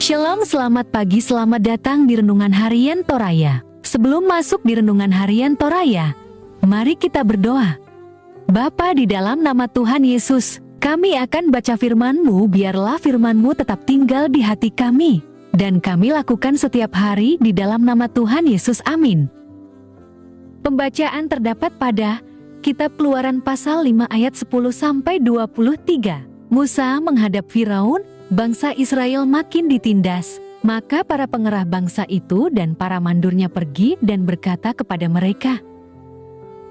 Shalom, selamat pagi, selamat datang di Renungan Harian Toraya. Sebelum masuk di Renungan Harian Toraya, mari kita berdoa. Bapa di dalam nama Tuhan Yesus, kami akan baca firman-Mu, biarlah firman-Mu tetap tinggal di hati kami, dan kami lakukan setiap hari di dalam nama Tuhan Yesus, amin. Pembacaan terdapat pada Kitab Keluaran pasal 5 ayat 10-23. Musa menghadap Firaun, bangsa Israel makin ditindas. Maka para pengerah bangsa itu dan para mandurnya pergi dan berkata kepada mereka,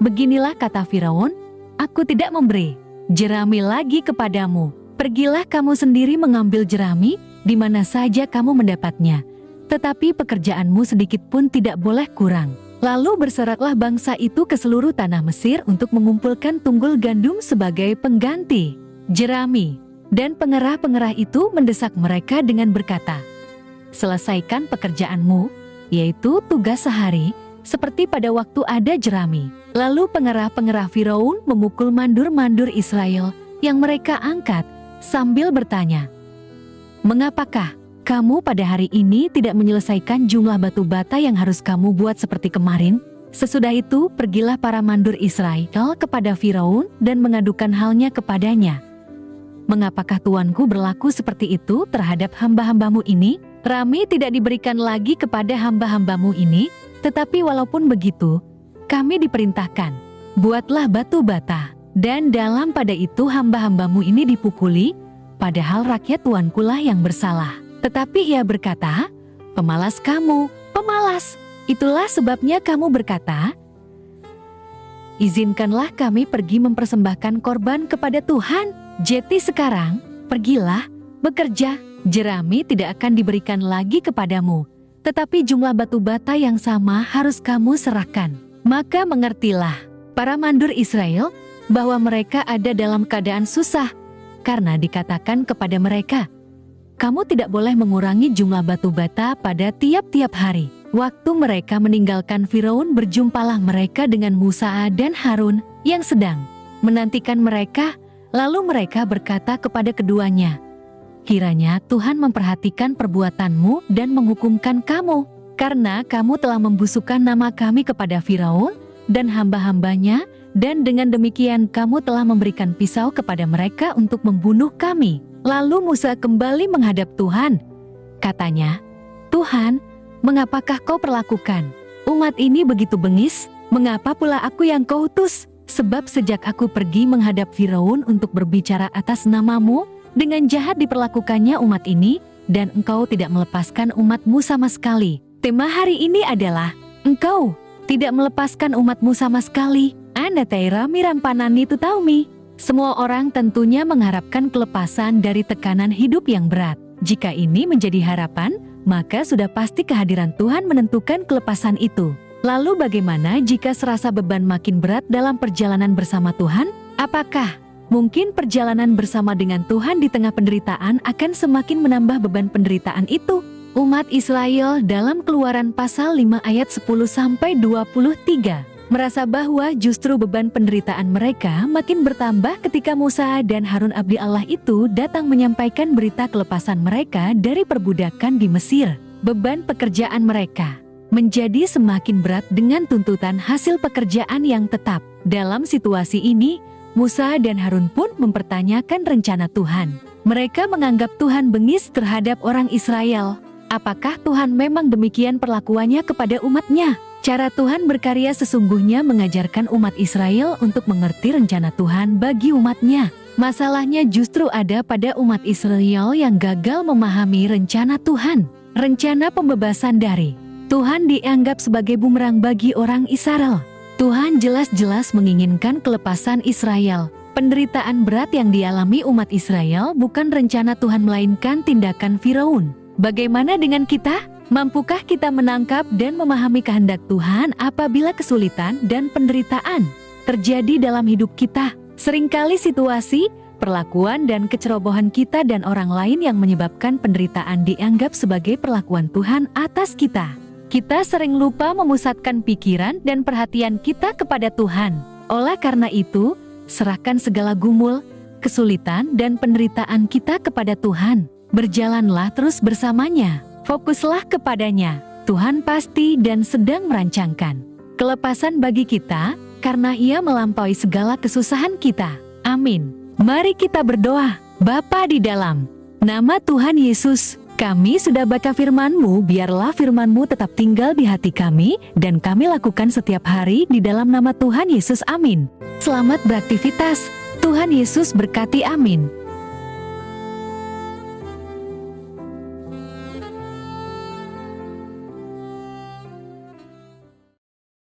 "Beginilah kata Firaun, aku tidak memberi jerami lagi kepadamu. Pergilah kamu sendiri mengambil jerami di mana saja kamu mendapatnya. Tetapi pekerjaanmu sedikit pun tidak boleh kurang." Lalu berseraklah bangsa itu ke seluruh tanah Mesir untuk mengumpulkan tunggul gandum sebagai pengganti jerami. Dan pengerah-pengerah itu mendesak mereka dengan berkata, "Selesaikan pekerjaanmu, yaitu tugas sehari, seperti pada waktu ada jerami." Lalu pengerah-pengerah Firaun memukul mandur-mandur Israel yang mereka angkat sambil bertanya, "Mengapakah kamu pada hari ini tidak menyelesaikan jumlah batu bata yang harus kamu buat seperti kemarin?" Sesudah itu pergilah para mandur Israel kepada Firaun dan mengadukan halnya kepadanya. "Mengapakah tuanku berlaku seperti itu terhadap hamba-hambamu ini? Rami tidak diberikan lagi kepada hamba-hambamu ini, tetapi walaupun begitu, kami diperintahkan, buatlah batu bata, dan dalam pada itu hamba-hambamu ini dipukuli, padahal rakyat tuankulah yang bersalah." Tetapi ia berkata, "Pemalas kamu, pemalas. Itulah sebabnya kamu berkata, 'Izinkanlah kami pergi mempersembahkan korban kepada Tuhan.' Jadi sekarang, pergilah, bekerja, jerami tidak akan diberikan lagi kepadamu, tetapi jumlah batu bata yang sama harus kamu serahkan." Maka mengertilah para mandur Israel bahwa mereka ada dalam keadaan susah, karena dikatakan kepada mereka, "Kamu tidak boleh mengurangi jumlah batu bata pada tiap-tiap hari." Waktu mereka meninggalkan Firaun, berjumpalah mereka dengan Musa dan Harun yang sedang menantikan mereka. Lalu mereka berkata kepada keduanya, "Kiranya Tuhan memperhatikan perbuatanmu dan menghukumkan kamu, karena kamu telah membusukkan nama kami kepada Firaun dan hamba-hambanya, dan dengan demikian kamu telah memberikan pisau kepada mereka untuk membunuh kami." Lalu Musa kembali menghadap Tuhan. Katanya, "Tuhan, mengapakah kau perlakukan umat ini begitu bengis? Mengapa pula aku yang kau utus? Sebab sejak aku pergi menghadap Firaun untuk berbicara atas namamu, dengan jahat diperlakukannya umat ini, dan engkau tidak melepaskan umatmu sama sekali." Tema hari ini adalah, engkau tidak melepaskan umatmu sama sekali. Anateira mirampanani tutaumi. Semua orang tentunya mengharapkan kelepasan dari tekanan hidup yang berat. Jika ini menjadi harapan, maka sudah pasti kehadiran Tuhan menentukan kelepasan itu. Lalu bagaimana jika serasa beban makin berat dalam perjalanan bersama Tuhan? Apakah mungkin perjalanan bersama dengan Tuhan di tengah penderitaan akan semakin menambah beban penderitaan itu? Umat Israel dalam Keluaran pasal 5 ayat 10-23 merasa bahwa justru beban penderitaan mereka makin bertambah ketika Musa dan Harun abdi Allah itu datang menyampaikan berita kelepasan mereka dari perbudakan di Mesir. Beban pekerjaan mereka menjadi semakin berat dengan tuntutan hasil pekerjaan yang tetap. Dalam situasi ini, Musa dan Harun pun mempertanyakan rencana Tuhan. Mereka menganggap Tuhan bengis terhadap orang Israel. Apakah Tuhan memang demikian perlakuannya kepada umatnya? Cara Tuhan berkarya sesungguhnya mengajarkan umat Israel untuk mengerti rencana Tuhan bagi umatnya. Masalahnya justru ada pada umat Israel yang gagal memahami rencana Tuhan. Rencana pembebasan dari Tuhan dianggap sebagai bumerang bagi orang Israel. Tuhan jelas-jelas menginginkan kelepasan Israel. Penderitaan berat yang dialami umat Israel bukan rencana Tuhan melainkan tindakan Firaun. Bagaimana dengan kita? Mampukah kita menangkap dan memahami kehendak Tuhan apabila kesulitan dan penderitaan terjadi dalam hidup kita? Seringkali situasi, perlakuan dan kecerobohan kita dan orang lain yang menyebabkan penderitaan dianggap sebagai perlakuan Tuhan atas kita. Kita sering lupa memusatkan pikiran dan perhatian kita kepada Tuhan. Oleh karena itu, serahkan segala gumul, kesulitan dan penderitaan kita kepada Tuhan. Berjalanlah terus bersamanya, fokuslah kepadanya. Tuhan pasti dan sedang merancangkan kelepasan bagi kita, karena Ia melampaui segala kesusahan kita. Amin. Mari kita berdoa. Bapa di dalam nama Tuhan Yesus, kami sudah baca firman-Mu, biarlah firman-Mu tetap tinggal di hati kami, dan kami lakukan setiap hari di dalam nama Tuhan Yesus. Amin. Selamat beraktivitas. Tuhan Yesus berkati. Amin.